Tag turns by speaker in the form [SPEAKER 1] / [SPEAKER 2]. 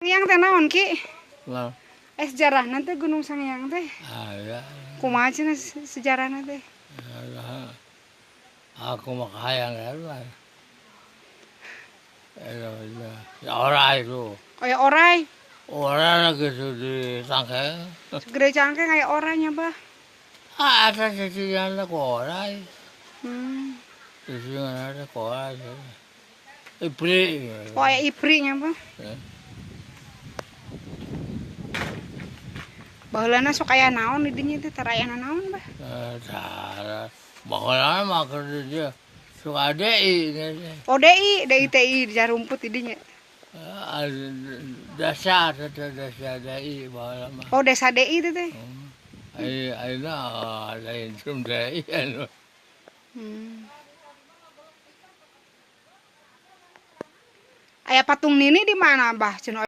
[SPEAKER 1] Yang teh naon ki?
[SPEAKER 2] Nah,
[SPEAKER 1] Sejarah nanti Gunung Sanghyang teh.
[SPEAKER 2] ya,
[SPEAKER 1] Kumaha cenah sejarahna teh?
[SPEAKER 2] ya, aku mah kaya nggak lah. Ya orang itu,
[SPEAKER 1] Kayak orai.
[SPEAKER 2] orang lagi di Sanghyang.
[SPEAKER 1] Segede cangkeng kayak orangnya, Bah.
[SPEAKER 2] Ada sisinya ada korai,
[SPEAKER 1] Hmm.
[SPEAKER 2] sisinya ada korai. Ibri.
[SPEAKER 1] Kayak iprinya, Bah. Baheulana sok aya naon di dinya teh tarayana naon, Bah?
[SPEAKER 2] Cara, bakalan makan dia suka dei.
[SPEAKER 1] Oh, DI TI di rumput di dinya.
[SPEAKER 2] Dasar dei bakalan mah.
[SPEAKER 1] Oh, desa DI itu teh.
[SPEAKER 2] Ai lain sumdai anu.
[SPEAKER 1] Aya patung Nini di mana, Bah? Cenah